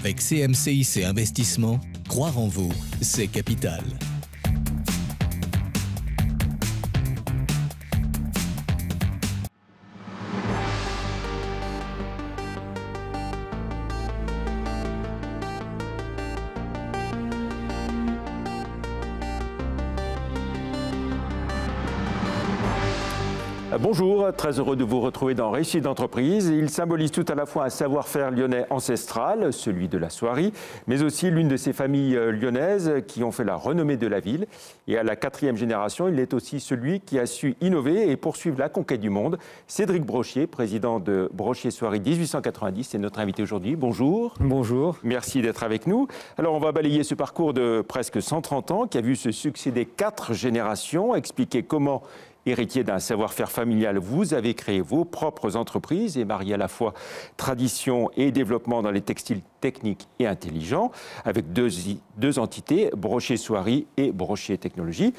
Avec CMCIC Investissement, croire en vous, c'est capital. Bonjour, très heureux de vous retrouver dans Réussite d'entreprise. Il symbolise tout à la fois un savoir-faire lyonnais ancestral, celui de la soierie, mais aussi l'une de ces familles lyonnaises qui ont fait la renommée de la ville. Et à la 4e génération, il est aussi celui qui a su innover et poursuivre la conquête du monde. Cédric Brochier, président de Brochier Soierie 1890, c'est notre invité aujourd'hui. Bonjour. Bonjour. Merci d'être avec nous. Alors, on va balayer ce parcours de presque 130 ans qui a vu se succéder 4 générations, expliquer comment, héritier d'un savoir-faire familial, vous avez créé vos propres entreprises et marié à la fois tradition et développement dans les textiles techniques et intelligents, avec deux entités, Brochier Soierie et Brochier Technologie.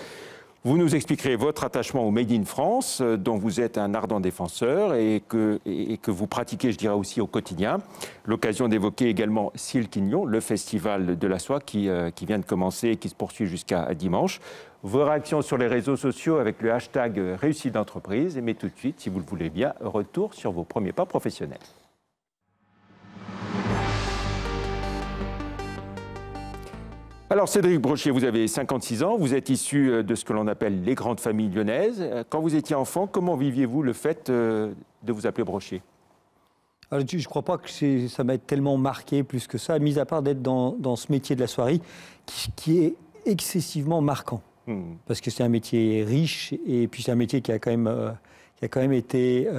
Vous nous expliquerez votre attachement au Made in France, dont vous êtes un ardent défenseur et que vous pratiquez, je dirais, aussi au quotidien. L'occasion d'évoquer également Silquignon, le festival de la soie qui vient de commencer et qui se poursuit jusqu'à dimanche. Vos réactions sur les réseaux sociaux avec le hashtag Réussite d'entreprise. Mais tout de suite, si vous le voulez bien, retour sur vos premiers pas professionnels. Alors Cédric Brochier, vous avez 56 ans, vous êtes issu de ce que l'on appelle les grandes familles lyonnaises. Quand vous étiez enfant, comment viviez-vous le fait de vous appeler Brochier ? Alors, je ne crois pas que ça m'a tellement marqué plus que ça, mis à part d'être dans ce métier de la soierie qui est excessivement marquant. Parce que c'est un métier riche et puis c'est un métier qui a quand même été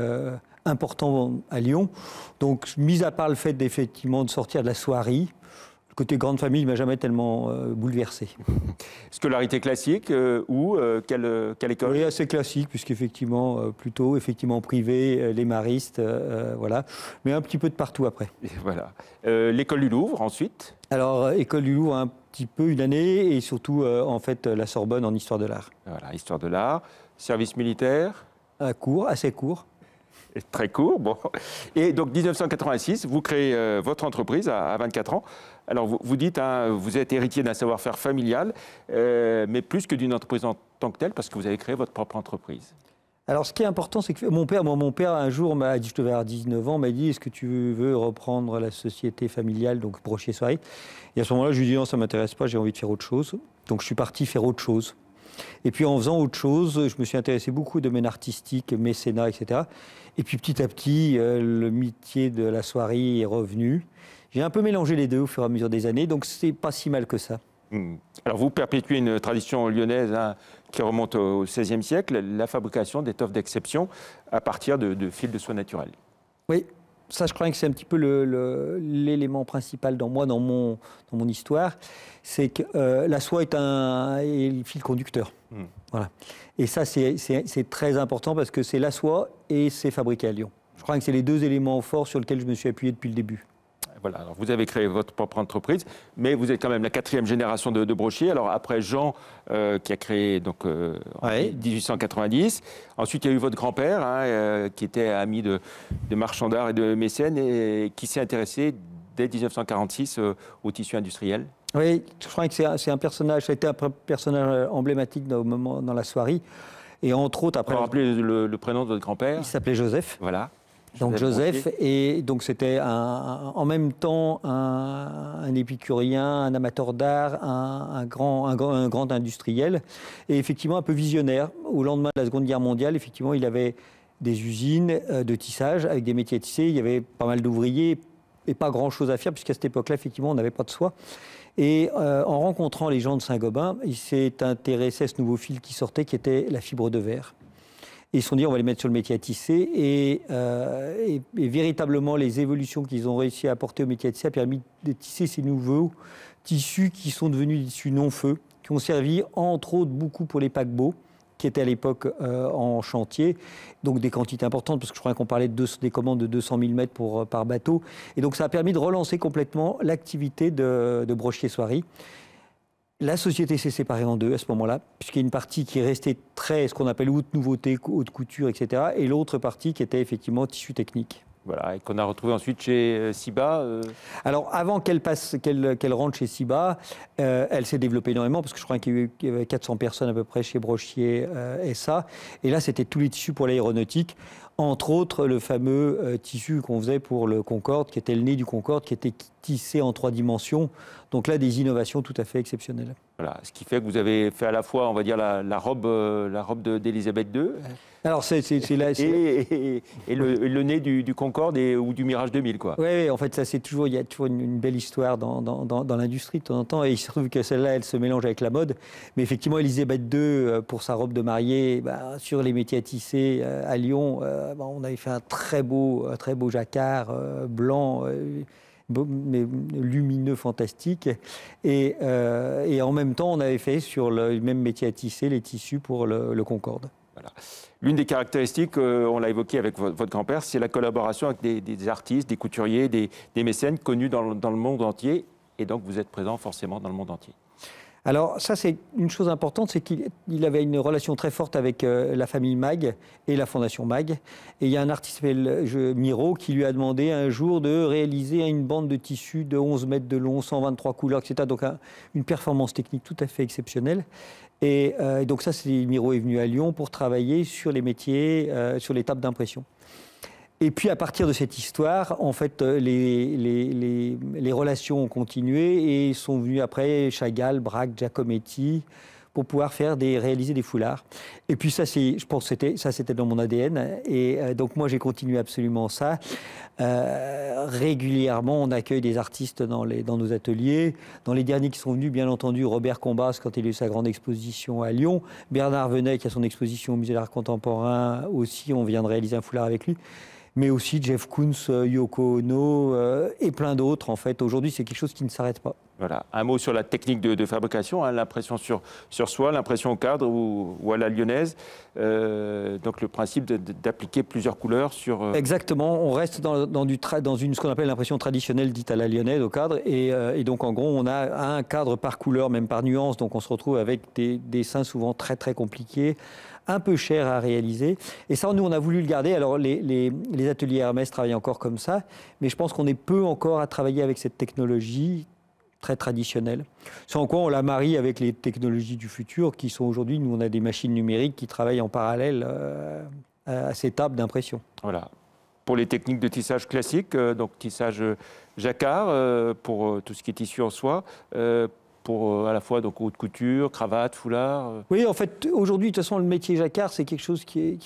important à Lyon. Donc, mis à part le fait d'effectivement de sortir de la soierie, le côté grande famille ne m'a jamais tellement bouleversé. Scolarité classique ou quelle école ? Oui, assez classique, puisqu'effectivement, plutôt effectivement privé, les maristes, voilà. Mais un petit peu de partout après. Et voilà. L'école du Louvre, ensuite ? Alors, école du Louvre, un petit peu, une année, et surtout, en fait, la Sorbonne en histoire de l'art. Voilà, histoire de l'art. Service militaire ? Court, assez court. Très court, bon. Et donc, 1986, vous créez votre entreprise à 24 ans. Alors, vous dites, hein, vous êtes héritier d'un savoir-faire familial, mais plus que d'une entreprise en tant que telle, parce que vous avez créé votre propre entreprise. Alors, ce qui est important, c'est que mon père, un jour, m'a dit, je devais avoir 19 ans, m'a dit, est-ce que tu veux reprendre la société familiale, donc Brochier Soierie ? Et à ce moment-là, je lui ai dit, non, ça ne m'intéresse pas, j'ai envie de faire autre chose. Donc, je suis parti faire autre chose. Et puis, en faisant autre chose, je me suis intéressé beaucoup au domaine artistique, mécénat, etc. Et puis, petit à petit, le métier de la soierie est revenu. J'ai un peu mélangé les deux au fur et à mesure des années, donc c'est pas si mal que ça. Alors, vous perpétuez une tradition lyonnaise qui remonte au XVIe siècle, la fabrication d'étoffes d'exception à partir de fils de soie naturelle. Oui, ça, je crois que c'est un petit peu l'élément principal dans mon histoire. C'est que la soie est le fil conducteur. Voilà. Et ça, c'est très important parce que c'est la soie et c'est fabriqué à Lyon. Je crois que c'est les deux éléments forts sur lesquels je me suis appuyé depuis le début. Voilà, alors vous avez créé votre propre entreprise, mais vous êtes quand même la 4e génération de Brochier. Alors après Jean, qui a créé donc, en 1890. Ensuite, il y a eu votre grand-père, qui était ami de marchand d'art et de mécène, et qui s'est intéressé dès 1946 au tissu industriel. Oui, je crois que c'est un personnage, ça a été un personnage emblématique dans la soierie. Et entre autres, après... Vous rappelez le prénom de votre grand-père ? Il s'appelait Joseph. Voilà. Donc Joseph, et donc c'était en même temps un épicurien, un amateur d'art, un grand industriel, et effectivement un peu visionnaire. Au lendemain de la Seconde Guerre mondiale, effectivement, il avait des usines de tissage avec des métiers à tisser. Il y avait pas mal d'ouvriers et pas grand-chose à faire, puisqu'à cette époque-là, effectivement, on n'avait pas de soie. Et en rencontrant les gens de Saint-Gobain, il s'est intéressé à ce nouveau fil qui sortait, qui était la fibre de verre. Et ils se sont dit, on va les mettre sur le métier à tisser. Et véritablement, les évolutions qu'ils ont réussi à apporter au métier à tisser a permis de tisser ces nouveaux tissus qui sont devenus des tissus non-feu, qui ont servi, entre autres, beaucoup pour les paquebots, qui étaient à l'époque en chantier. Donc des quantités importantes, parce que je crois qu'on parlait des commandes de 200 000 mètres par bateau. Et donc ça a permis de relancer complètement l'activité de Brochier Soierie. La société s'est séparée en deux à ce moment-là, puisqu'il y a une partie qui est restée très, ce qu'on appelle haute nouveauté, haute couture, etc. Et l'autre partie qui était effectivement tissu technique. Voilà, et qu'on a retrouvé ensuite chez Ciba. Alors, avant qu'elle rentre chez Ciba, elle s'est développée énormément, parce que je crois qu'il y avait 400 personnes à peu près chez Brochier SA. Et là, c'était tous les tissus pour l'aéronautique, entre autres le fameux tissu qu'on faisait pour le Concorde, qui était le nez du Concorde, qui était tissé en 3 dimensions. Donc là, des innovations tout à fait exceptionnelles. Voilà, ce qui fait que vous avez fait à la fois, on va dire, la robe d'Élisabeth II. Alors, et le nez du Concorde ou du Mirage 2000, quoi. Oui, en fait, ça, il y a toujours une belle histoire dans l'industrie de temps en temps. Et il se trouve que celle-là, elle se mélange avec la mode. Mais effectivement, Élisabeth II, pour sa robe de mariée, sur les métiers à tisser à Lyon, on avait fait un très beau jacquard blanc, mais lumineux, fantastique. Et en même temps, on avait fait sur le même métier à tisser les tissus pour le Concorde. Voilà. L'une des caractéristiques, on l'a évoqué avec votre grand-père, c'est la collaboration avec des artistes, des couturiers, des mécènes connus dans le monde entier. Et donc, vous êtes présent forcément dans le monde entier. Alors ça, c'est une chose importante, c'est qu'il avait une relation très forte avec la famille Mag et la Fondation Mag. Et il y a un artiste Miro qui lui a demandé un jour de réaliser une bande de tissu de 11 mètres de long, 123 couleurs, etc. Donc une performance technique tout à fait exceptionnelle. Et donc ça, Miro est venu à Lyon pour travailler sur les métiers, sur les tables d'impression. Et puis, à partir de cette histoire, en fait, les relations ont continué et sont venus après Chagall, Braque, Giacometti, pour pouvoir réaliser des foulards. Et puis ça, je pense que c'était dans mon ADN. Et donc moi, j'ai continué absolument ça. Régulièrement, on accueille des artistes dans nos ateliers. Dans les derniers qui sont venus, bien entendu, Robert Combas, quand il a eu sa grande exposition à Lyon. Bernard Venet, qui a son exposition au Musée d'Art Contemporain aussi. On vient de réaliser un foulard avec lui. Mais aussi Jeff Koons, Yoko Ono et plein d'autres. En fait, aujourd'hui, c'est quelque chose qui ne s'arrête pas. Voilà. Un mot sur la technique de fabrication, hein, l'impression sur soie, l'impression au cadre ou à la lyonnaise. Donc le principe d'appliquer plusieurs couleurs sur... Exactement. On reste dans ce qu'on appelle l'impression traditionnelle dite à la lyonnaise au cadre. Et donc en gros, on a un cadre par couleur, même par nuance. Donc on se retrouve avec des dessins souvent très très compliqués, un peu cher à réaliser. Et ça, nous, on a voulu le garder. Alors, les ateliers Hermès travaillent encore comme ça, mais je pense qu'on est peu encore à travailler avec cette technologie très traditionnelle. Sans quoi, on la marie avec les technologies du futur, qui sont aujourd'hui, nous, on a des machines numériques qui travaillent en parallèle à ces tables d'impression. Voilà. Pour les techniques de tissage classique, donc tissage jacquard, pour tout ce qui est tissu en soie, pour à la fois donc haute couture, cravate, foulard. Oui, en fait, aujourd'hui, de toute façon, le métier jacquard, c'est quelque chose qui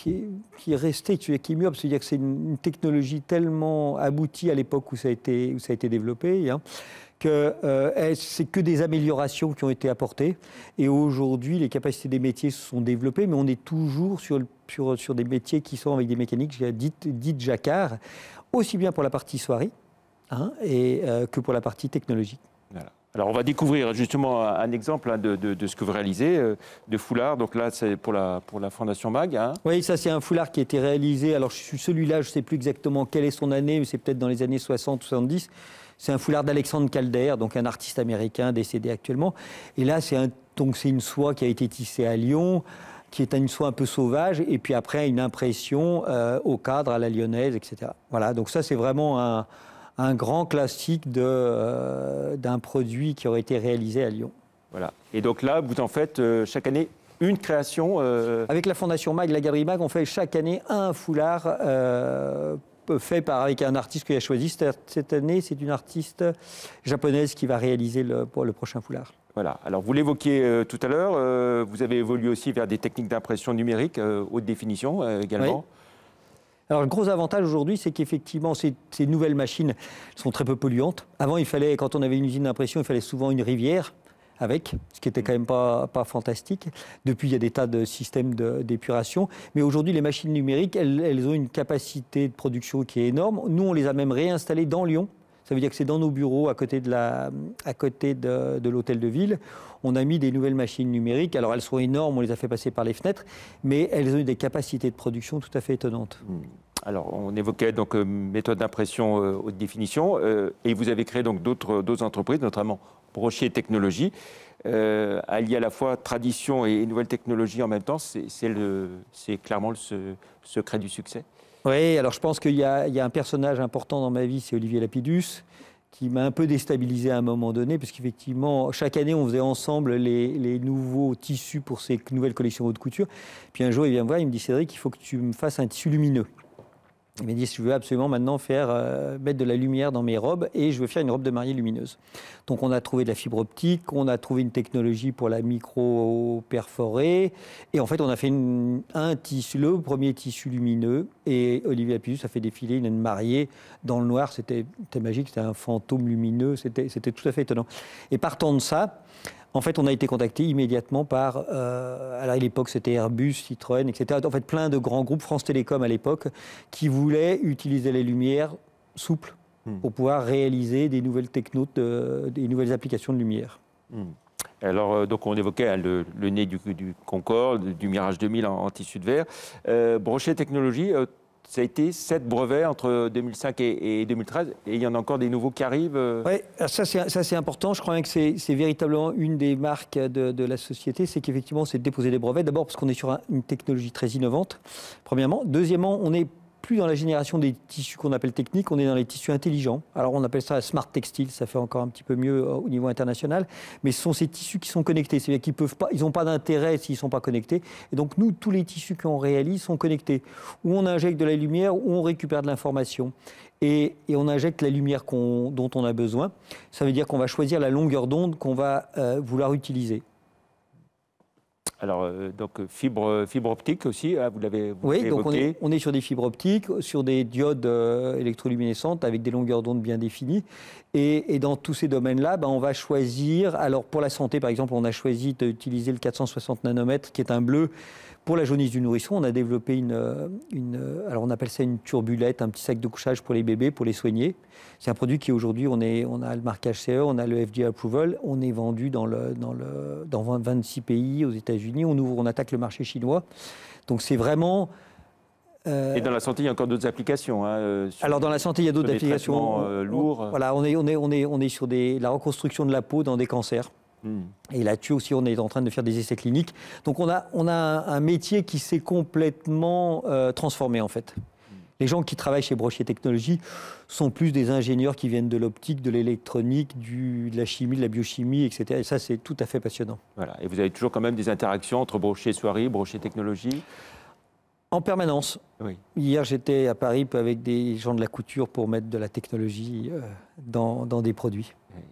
est resté, qui est mieux, c'est-à-dire que c'est une technologie tellement aboutie à l'époque où ça a été développé, hein, que c'est que des améliorations qui ont été apportées. Et aujourd'hui, les capacités des métiers se sont développées, mais on est toujours sur des métiers qui sont avec des mécaniques dites jacquard, aussi bien pour la partie soierie que pour la partie technologique. Voilà. Alors, on va découvrir justement un exemple de ce que vous réalisez, de foulard. Donc là, c'est pour la Fondation Mag. Hein. Oui, ça, c'est un foulard qui a été réalisé. Alors, celui-là, je ne sais plus exactement quelle est son année, mais c'est peut-être dans les années 60 ou 70. C'est un foulard d'Alexandre Calder, donc un artiste américain décédé actuellement. Et là, c'est une soie qui a été tissée à Lyon, qui est une soie un peu sauvage, et puis après, une impression au cadre, à la lyonnaise, etc. Voilà, donc ça, c'est vraiment un grand classique d'un produit qui aurait été réalisé à Lyon. Voilà. Et donc là, vous en faites chaque année une création Avec la Fondation Mag, la Galerie Mag, on fait chaque année un foulard fait avec un artiste qu'il a choisi. Cette année, c'est une artiste japonaise qui va réaliser le prochain foulard. Voilà. Alors, vous l'évoquiez tout à l'heure, vous avez évolué aussi vers des techniques d'impression numérique, haute définition également. Oui. Alors, le gros avantage aujourd'hui, c'est qu'effectivement, ces nouvelles machines sont très peu polluantes. Avant, quand on avait une usine d'impression, il fallait souvent une rivière avec, ce qui n'était quand même pas fantastique. Depuis, il y a des tas de systèmes d'épuration. Mais aujourd'hui, les machines numériques, elles ont une capacité de production qui est énorme. Nous, on les a même réinstallées dans Lyon. Ça veut dire que c'est dans nos bureaux, à côté de l'hôtel de ville. On a mis des nouvelles machines numériques. Alors, elles sont énormes, on les a fait passer par les fenêtres, mais elles ont eu des capacités de production tout à fait étonnantes. Alors, on évoquait donc méthode d'impression haute définition, et vous avez créé donc d'autres entreprises, notamment Brochier Technologies, allier à la fois tradition et nouvelle technologie en même temps. C'est clairement le secret du succès. Oui, alors je pense qu'il y a un personnage important dans ma vie, c'est Olivier Lapidus, qui m'a un peu déstabilisé à un moment donné, parce qu'effectivement, chaque année, on faisait ensemble les nouveaux tissus pour ces nouvelles collections haute couture. Puis un jour, il vient me voir, il me dit, Cédric, il faut que tu me fasses un tissu lumineux. Il m'a dit, je veux absolument maintenant mettre de la lumière dans mes robes et je veux faire une robe de mariée lumineuse. Donc on a trouvé de la fibre optique, on a trouvé une technologie pour la micro-perforée et en fait on a fait un tissu, le premier tissu lumineux, et Olivier Lapidus a fait défiler une mariée dans le noir. C'était magique, c'était un fantôme lumineux, c'était tout à fait étonnant. Et partant de ça, en fait, on a été contacté immédiatement par, alors à l'époque c'était Airbus, Citroën, etc. En fait, plein de grands groupes, France Télécom à l'époque, qui voulaient utiliser les lumières souples pour pouvoir réaliser des nouvelles technos, des nouvelles applications de lumière. Alors, donc on évoquait le nez du Concorde, du Mirage 2000 en tissu de verre. Brochet Technologies, ça a été 7 brevets entre 2005 et 2013, et il y en a encore des nouveaux qui arrivent. Oui, ça c'est important. Je crois bien que c'est véritablement une des marques de la société, c'est qu'effectivement, c'est de déposer des brevets. D'abord parce qu'on est sur une technologie très innovante, premièrement. Deuxièmement, on n'est plus dans la génération des tissus qu'on appelle techniques, on est dans les tissus intelligents. Alors on appelle ça smart textile, ça fait encore un petit peu mieux au niveau international, mais ce sont ces tissus qui sont connectés, c'est-à-dire qu'ils peuvent pas, ils n'ont pas d'intérêt s'ils ne sont pas connectés. Et donc nous, tous les tissus qu'on réalise sont connectés, où on injecte de la lumière, où on récupère de l'information. Et on injecte la lumière dont on a besoin. Ça veut dire qu'on va choisir la longueur d'onde qu'on va vouloir utiliser. Alors, donc fibre optique aussi, hein, vous l'avez évoqué. Oui, donc on est sur des fibres optiques, sur des diodes électroluminescentes avec des longueurs d'onde bien définies. Et dans tous ces domaines-là, on va choisir, alors pour la santé par exemple, on a choisi d'utiliser le 460 nanomètres qui est un bleu. Pour la jaunisse du nourrisson, on a développé alors on appelle ça une turbulette, un petit sac de couchage pour les bébés, pour les soigner. C'est un produit qui aujourd'hui, on a le marquage CE, on a le FDA approval, on est vendu dans 26 pays aux États-Unis, on attaque le marché chinois. Donc c'est vraiment... Et dans la santé, il y a encore d'autres applications. Alors dans la santé, il y a d'autres applications lourds. Voilà, on est sur la reconstruction de la peau dans des cancers. Et là-dessus aussi, on est en train de faire des essais cliniques. Donc on a un métier qui s'est complètement transformé en fait. Les gens qui travaillent chez Brochet Technologies sont plus des ingénieurs qui viennent de l'optique, de l'électronique, de la chimie, de la biochimie, etc. Et ça, c'est tout à fait passionnant. Voilà. Et vous avez toujours quand même des interactions entre Brochet Soieries, Brochet Technologies? En permanence. Oui. Hier, j'étais à Paris avec des gens de la couture pour mettre de la technologie dans des produits. Oui.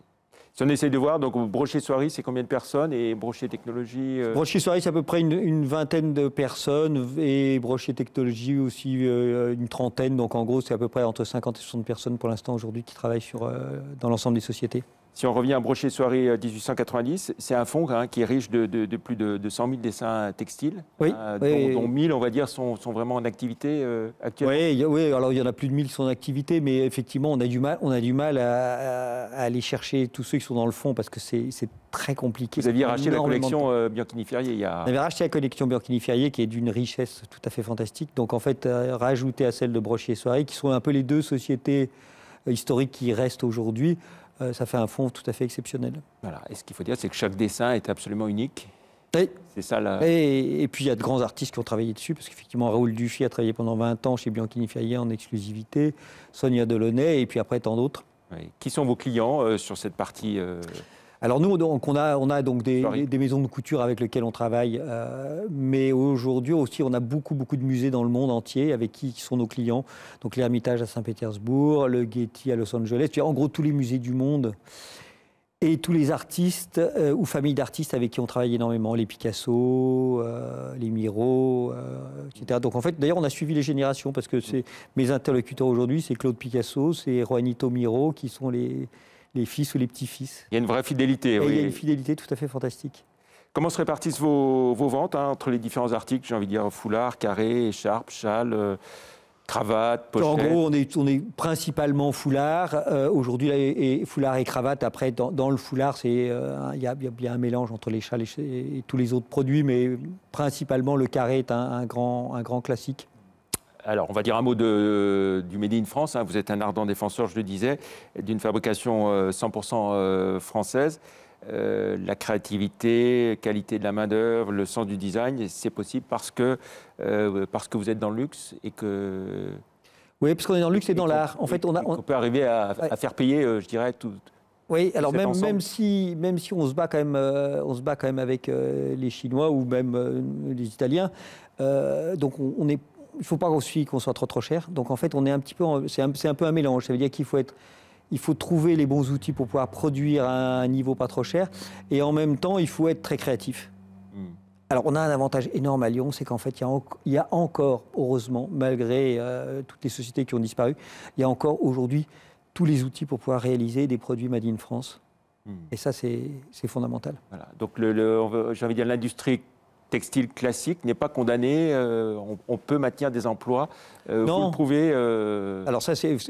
Si on essaie de voir, donc Brochet Soieries, c'est combien de personnes, et Brochet Technologies Brochet Soieries, c'est à peu près une vingtaine de personnes, et Brochet Technologies aussi une trentaine. Donc en gros, c'est à peu près entre 50 et 60 personnes pour l'instant aujourd'hui qui travaillent dans l'ensemble des sociétés. Si on revient à Brochet Soieries 1890, c'est un fonds qui est riche de plus de 100 000 dessins textiles, oui, dont 1000, on va dire, sont vraiment en activité actuellement. Oui, alors il y en a plus de 1000 qui sont en activité, mais effectivement, on a du mal à aller chercher tous ceux qui sont dans le fond parce que c'est très compliqué. Vous aviez racheté la collection Bianchini-Ferrier On avait racheté la collection Bianchini-Ferrier qui est d'une richesse tout à fait fantastique. Donc en fait, rajouter à celle de Brochet Soieries, qui sont un peu les deux sociétés historiques qui restent aujourd'hui, ça fait un fonds tout à fait exceptionnel. Voilà. Et ce qu'il faut dire, c'est que chaque dessin est absolument unique. Oui. C'est ça là. Et puis il y a de grands artistes qui ont travaillé dessus, parce qu'effectivement, Raoul Dufy a travaillé pendant 20 ans chez Bianchini-Ferrier en exclusivité, Sonia Delaunay, et puis après tant d'autres. Oui. Qui sont vos clients sur cette partie Alors nous, donc, on a donc des maisons de couture avec lesquelles on travaille, mais aujourd'hui aussi, on a beaucoup de musées dans le monde entier avec qui sont nos clients. Donc l'Ermitage à Saint-Pétersbourg, le Getty à Los Angeles, en gros tous les musées du monde et tous les artistes ou familles d'artistes avec qui on travaille énormément, les Picasso, les Miro, etc. Donc en fait, d'ailleurs, on a suivi les générations parce que mes interlocuteurs aujourd'hui, c'est Claude Picasso, c'est Juanito Miro qui sont les fils ou les petits-fils. Il y a une vraie fidélité. Oui. Il y a une fidélité tout à fait fantastique. Comment se répartissent vos ventes entre les différents articles, j'ai envie de dire foulard, carré, écharpe, châle, cravate, pochette? En gros, on est principalement foulard. Aujourd'hui, foulard et cravate. Après, dans le foulard, il y a un mélange entre les châles et tous les autres produits, mais principalement le carré est un grand classique. Alors, on va dire un mot du Made in France. Vous êtes un ardent défenseur, je le disais, d'une fabrication 100% française. la créativité, qualité de la main-d'œuvre, le sens du design, c'est possible parce que vous êtes dans le luxe et que... Oui, parce qu'on est dans le luxe et dans l'art. En fait, on peut arriver à faire payer, je dirais, tout. Oui, alors même si on se bat quand même avec les Chinois ou même les Italiens, donc il ne faut pas aussi qu'on soit trop cher. Donc en fait, on est un petit peu, c'est un peu un mélange. Ça veut dire il faut trouver les bons outils pour pouvoir produire à un niveau pas trop cher, et en même temps, il faut être très créatif. Alors, on a un avantage énorme à Lyon, c'est qu'en fait, il y a encore, heureusement, malgré toutes les sociétés qui ont disparu, il y a encore aujourd'hui tous les outils pour pouvoir réaliser des produits made in France. Et ça, c'est fondamental. Voilà. Donc, j'ai envie de dire, l'industrie textile classique n'est pas condamnée. On peut maintenir des emplois. Non. Vous le prouvez.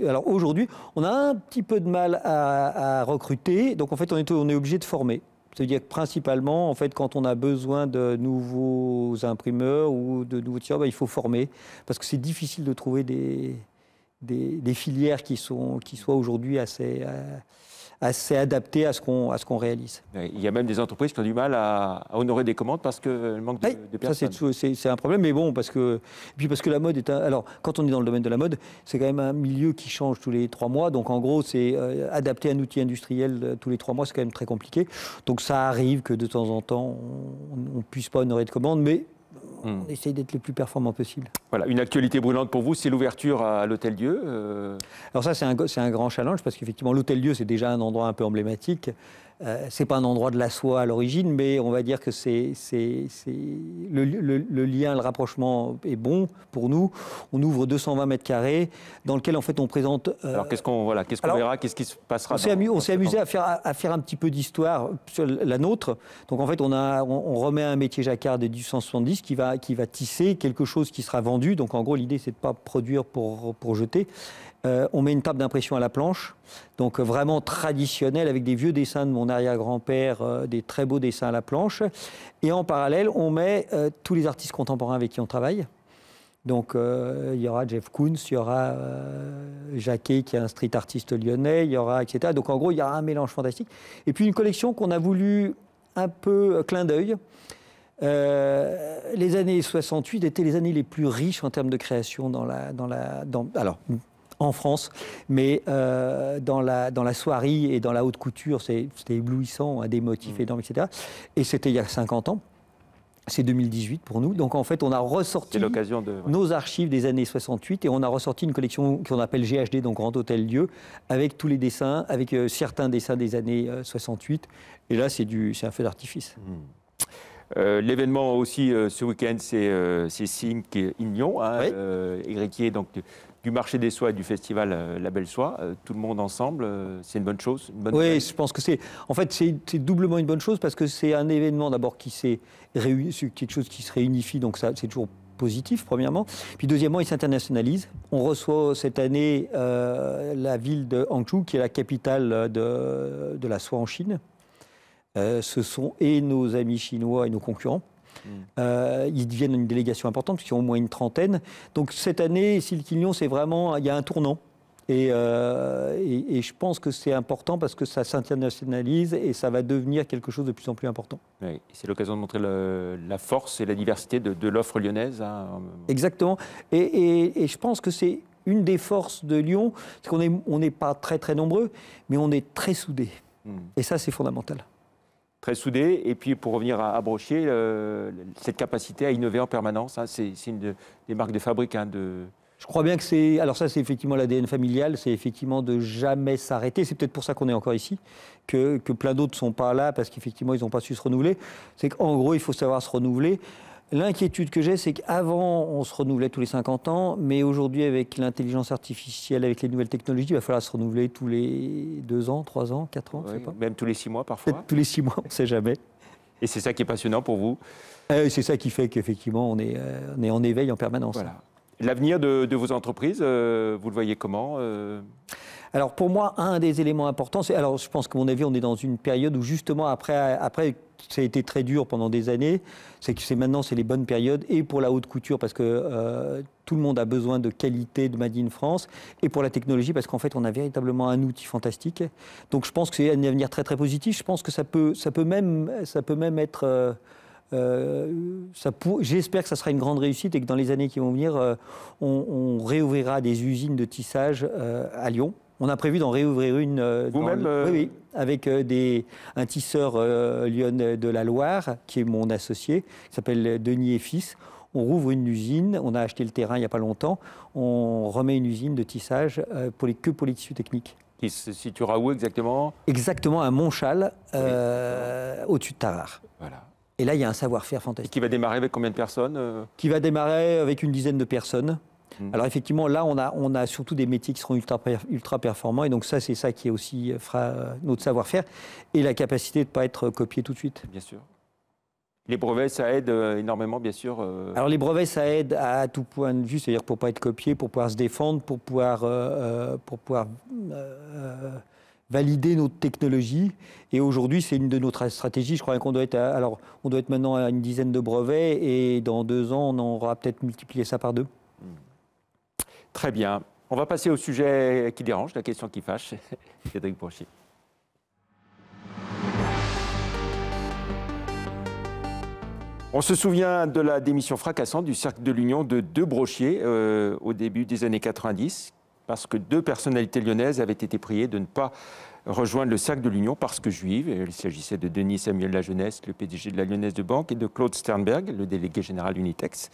Alors aujourd'hui, on a un petit peu de mal à recruter. Donc en fait, on est obligé de former. C'est-à-dire que principalement, en fait, quand on a besoin de nouveaux imprimeurs ou de nouveaux tireurs, il faut former. Parce que c'est difficile de trouver des filières qui soient aujourd'hui assez adaptées à ce qu'on réalise. Il y a même des entreprises qui ont du mal à honorer des commandes parce que manque de personnes. Ça, c'est un problème, mais bon, parce que la mode est alors, quand on est dans le domaine de la mode, c'est quand même un milieu qui change tous les 3 mois. Donc, en gros, c'est adapter un outil industriel tous les 3 mois, c'est quand même très compliqué. Donc, ça arrive que de temps en temps, on ne puisse pas honorer de commandes, mais on essaye d'être le plus performant possible. Voilà, une actualité brûlante pour vous, c'est l'ouverture à l'Hôtel-Dieu. Alors ça, c'est un grand challenge parce qu'effectivement, l'Hôtel-Dieu, c'est déjà un endroit un peu emblématique. C'est pas un endroit de la soie à l'origine, mais on va dire que le lien, le rapprochement est bon pour nous. On ouvre 220 mètres carrés dans lequel en fait on présente. Alors qu'est-ce qu'on verra, qu'est-ce qui se passera? On s'est amusé à faire un petit peu d'histoire sur la nôtre. Donc en fait on remet un métier jacquard de 1870 qui va tisser quelque chose qui sera vendu. Donc en gros l'idée c'est de pas produire pour jeter. On met une table d'impression à la planche, donc vraiment traditionnelle, avec des vieux dessins de mon arrière-grand-père, des très beaux dessins à la planche. Et en parallèle, on met tous les artistes contemporains avec qui on travaille. Donc il y aura Jeff Koons, il y aura Jacquet, qui est un street artiste lyonnais, il y aura etc. Donc en gros, il y aura un mélange fantastique. Et puis une collection qu'on a voulu un peu clin d'œil. Les années 68 étaient les années les plus riches en termes de création en France, mais dans la soierie et dans la haute couture, c'était éblouissant, des motifs énormes, etc. Et c'était il y a 50 ans. C'est 2018 pour nous. Donc en fait, on a ressorti nos archives des années 68 et on a ressorti une collection qu'on appelle GHD, donc Grand Hôtel-Dieu, avec tous les dessins, avec certains dessins des années 68. Et là, c'est un feu d'artifice. L'événement aussi ce week-end, c'est Sync Ignon, héritier donc du marché des soies et du festival La Belle Soie. Tout le monde ensemble, c'est une bonne chose. Oui, je pense que c'est doublement une bonne chose parce que c'est un événement d'abord qui s'est réuni, quelque chose qui se réunifie, donc ça c'est toujours positif premièrement. Puis deuxièmement, il s'internationalise. On reçoit cette année la ville de Hangzhou, qui est la capitale de la soie en Chine. Ce sont et nos amis chinois et nos concurrents. Ils deviennent une délégation importante, puisqu'ils ont au moins une trentaine. Donc cette année, Silk Ignon, c'est vraiment, il y a un tournant. Et je pense que c'est important parce que ça s'internationalise et ça va devenir quelque chose de plus en plus important. Oui, c'est l'occasion de montrer la force et la diversité de l'offre lyonnaise. Exactement. Et je pense que c'est une des forces de Lyon, c'est qu'on n'est pas très très nombreux, mais on est très soudés. Et ça, c'est fondamental. Très soudé, et puis pour revenir à Brochier, cette capacité à innover en permanence, c'est une des marques de fabrique. Je crois bien que c'est... Alors ça, c'est effectivement l'ADN familial, c'est effectivement de jamais s'arrêter. C'est peut-être pour ça qu'on est encore ici, que plein d'autres ne sont pas là, parce qu'effectivement, ils n'ont pas su se renouveler. C'est qu'en gros, il faut savoir se renouveler. L'inquiétude que j'ai, c'est qu'avant, on se renouvelait tous les 50 ans, mais aujourd'hui, avec l'intelligence artificielle, avec les nouvelles technologies, il va falloir se renouveler tous les 2 ans, 3 ans, 4 ans, je sais pas. Même tous les 6 mois parfois. Peut-être tous les 6 mois, on ne sait jamais. Et c'est ça qui est passionnant pour vous? C'est ça qui fait qu'effectivement, on est en éveil en permanence. Voilà. L'avenir de vos entreprises, vous le voyez comment? Alors pour moi, un des éléments importants, alors je pense qu'à mon avis, on est dans une période où justement après ça a été très dur pendant des années, maintenant c'est les bonnes périodes, et pour la haute couture parce que tout le monde a besoin de qualité de Made in France, et pour la technologie parce qu'en fait on a véritablement un outil fantastique. Donc je pense que c'est un avenir très très positif. Je pense que ça peut même être j'espère que ça sera une grande réussite et que dans les années qui vont venir, on réouvrira des usines de tissage à Lyon. On a prévu d'en réouvrir une vous-même oui, avec un tisseur lyonnais de la Loire, qui est mon associé, qui s'appelle Denis et Fils. On rouvre une usine, on a acheté le terrain il n'y a pas longtemps, on remet une usine de tissage que pour les tissus techniques. Qui se situera où exactement? Exactement à Montchal, au-dessus de Tarare. Voilà. Et là, il y a un savoir-faire fantastique. Et qui va démarrer avec combien de personnes? Qui va démarrer avec une dizaine de personnes. Alors effectivement, là, on a surtout des métiers qui seront ultra performants. Et donc ça, c'est ça qui aussi fera notre savoir-faire. Et la capacité de ne pas être copié tout de suite. Bien sûr. Les brevets, ça aide énormément, bien sûr. Alors les brevets, ça aide à tout point de vue. C'est-à-dire pour ne pas être copié, pour pouvoir se défendre, pour pouvoir valider notre technologie. Et aujourd'hui, c'est une de nos stratégies. Je crois qu'on doit être maintenant à une dizaine de brevets. Et dans 2 ans, on aura peut-être multiplié ça par 2. Très bien. On va passer au sujet qui dérange, la question qui fâche. Cédric Brochet. On se souvient de la démission fracassante du Cercle de l'Union de 2 brochiers au début des années 90, parce que 2 personnalités lyonnaises avaient été priées de ne pas rejoindre le Cercle de l'Union parce que juives. Il s'agissait de Denis Samuel Lajeunesse, le PDG de la Lyonnaise de Banque, et de Claude Sternberg, le délégué général Unitex.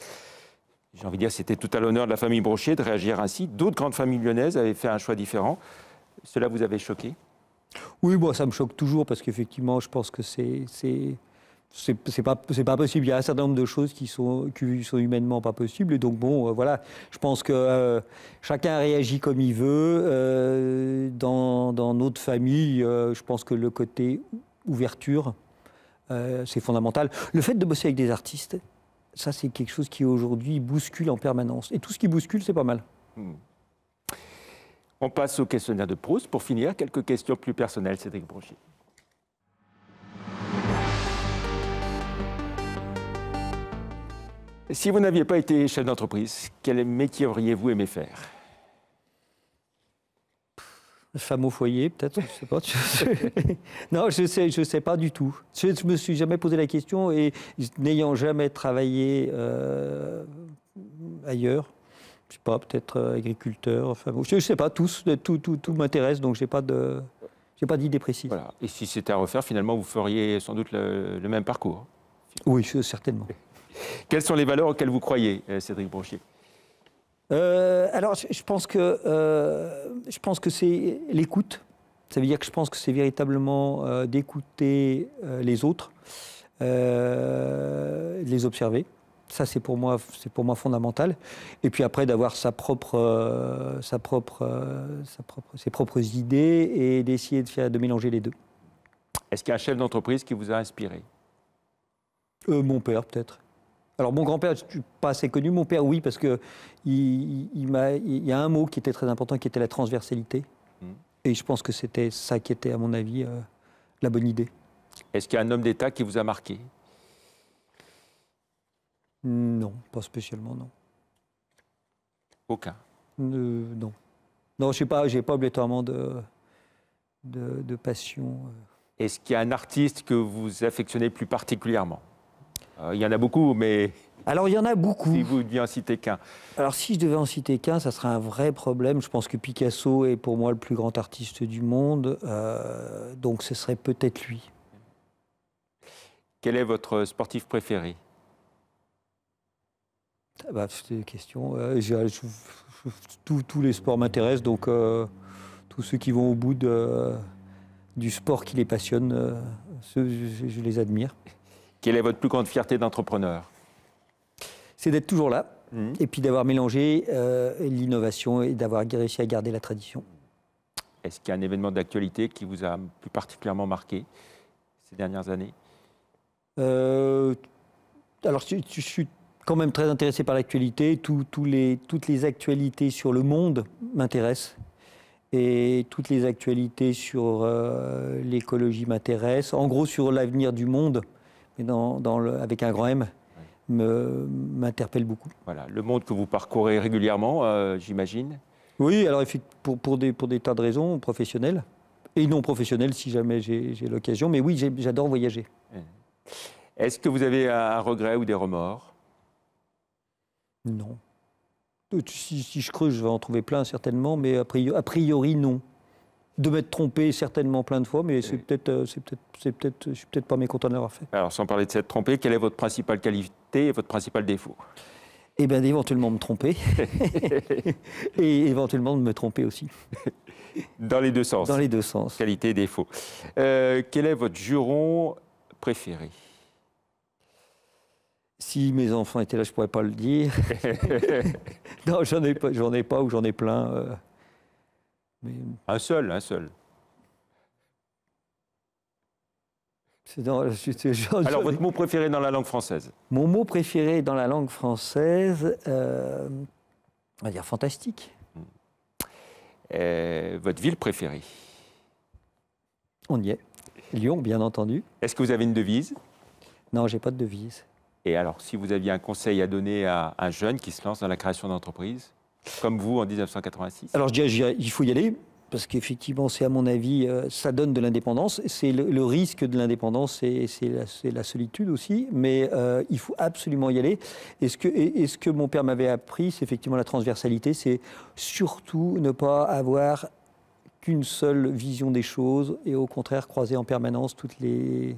J'ai envie de dire, c'était tout à l'honneur de la famille Brochet de réagir ainsi. D'autres grandes familles lyonnaises avaient fait un choix différent. Cela vous avait choqué? Oui, bon, ça me choque toujours parce qu'effectivement, je pense que c'est pas possible. Il y a un certain nombre de choses qui sont humainement pas possibles. Et donc, bon, voilà, je pense que chacun réagit comme il veut. Dans notre famille, je pense que le côté ouverture, c'est fondamental. Le fait de bosser avec des artistes, ça, c'est quelque chose qui, aujourd'hui, bouscule en permanence. Et tout ce qui bouscule, c'est pas mal. On passe au questionnaire de Proust. Pour finir, quelques questions plus personnelles, Cédric Brochet. Si vous n'aviez pas été chef d'entreprise, quel métier auriez-vous aimé faire? Femme au foyer, peut-être, je sais pas. Non, je sais pas du tout. Je me suis jamais posé la question et n'ayant jamais travaillé ailleurs, je sais pas, peut-être agriculteur, enfin, je sais pas, tout m'intéresse, donc j'ai pas d'idée précise. Voilà. Et si c'était à refaire, finalement, vous feriez sans doute le même parcours? Oui, certainement. Quelles sont les valeurs auxquelles vous croyez, Cédric Brochet? Alors, je pense que c'est l'écoute. Ça veut dire que je pense que c'est véritablement d'écouter les autres, de les observer. Ça, c'est pour moi fondamental. Et puis après, d'avoir ses propres idées et d'essayer de mélanger les deux. Est-ce qu'il y a un chef d'entreprise qui vous a inspiré? Mon père, peut-être. Alors, mon grand-père, je ne suis pas assez connu. Mon père, oui, parce qu'il y a un mot qui était très important, qui était la transversalité. Et je pense que c'était ça qui était, à mon avis, la bonne idée. Est-ce qu'il y a un homme d'État qui vous a marqué? Non, pas spécialement, non. Aucun? Non. Non, je n'ai pas obligatoirement de passion. Est-ce qu'il y a un artiste que vous affectionnez plus particulièrement? Il y en a beaucoup, mais... Alors, il y en a beaucoup. Si vous deviez en citer qu'un. Alors, si je devais en citer qu'un, ça serait un vrai problème. Je pense que Picasso est pour moi le plus grand artiste du monde. Donc, ce serait peut-être lui. Quel est votre sportif préféré? C'est une question. Tous les sports m'intéressent. Donc, tous ceux qui vont au bout du sport qui les passionne, je les admire. Quelle est votre plus grande fierté d'entrepreneur? C'est d'être toujours là, et puis d'avoir mélangé l'innovation et d'avoir réussi à garder la tradition. Est-ce qu'il y a un événement d'actualité qui vous a plus particulièrement marqué ces dernières années? Alors, je suis quand même très intéressé par l'actualité. Toutes les actualités sur le monde m'intéressent. Et toutes les actualités sur l'écologie m'intéressent. En gros, sur l'avenir du monde, mais avec un grand M, m'interpelle beaucoup. Voilà, le monde que vous parcourez régulièrement, j'imagine. Oui, alors pour des tas de raisons professionnelles et non professionnelles si jamais j'ai l'occasion. Mais oui, j'adore voyager. Est-ce que vous avez un regret ou des remords? Non. Si je creuse, je vais en trouver plein certainement, mais a priori non. De m'être trompé certainement plein de fois, mais je suis peut-être pas mécontent de l'avoir fait. Alors, sans parler de s'être trompé, quelle est votre principale qualité et votre principal défaut? Eh bien, éventuellement me tromper et éventuellement de me tromper aussi. Dans les deux sens. Dans les deux sens. Qualité et défaut. Quel est votre juron préféré? Si mes enfants étaient là, je ne pourrais pas le dire. Non, j'en ai pas ou j'en ai plein. Mais... Un seul. Alors, votre mot préféré dans la langue française? Mon mot préféré dans la langue française, on va dire fantastique. Votre ville préférée? On y est. Lyon, bien entendu. Est-ce que vous avez une devise? Non, j'ai pas de devise. Et alors, si vous aviez un conseil à donner à un jeune qui se lance dans la création d'entreprise, comme vous en 1986? Alors, je dirais il faut y aller, parce qu'effectivement, c'est à mon avis, ça donne de l'indépendance. C'est le risque de l'indépendance, c'est la solitude aussi, mais il faut absolument y aller. Et ce que mon père m'avait appris, c'est effectivement la transversalité, c'est surtout ne pas avoir qu'une seule vision des choses et au contraire croiser en permanence toutes les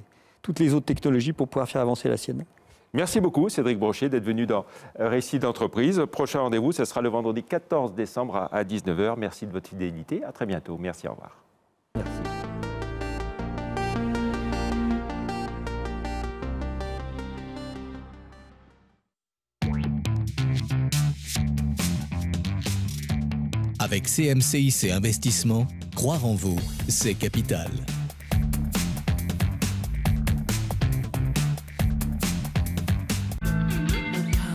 autres technologies pour pouvoir faire avancer la sienne. Merci beaucoup, Cédric Brochet, d'être venu dans Récit d'entreprise. Prochain rendez-vous, ce sera le vendredi 14 décembre à 19h. Merci de votre fidélité. À très bientôt. Merci, au revoir. Merci. Avec CMCIC Investissement, croire en vous, c'est capital.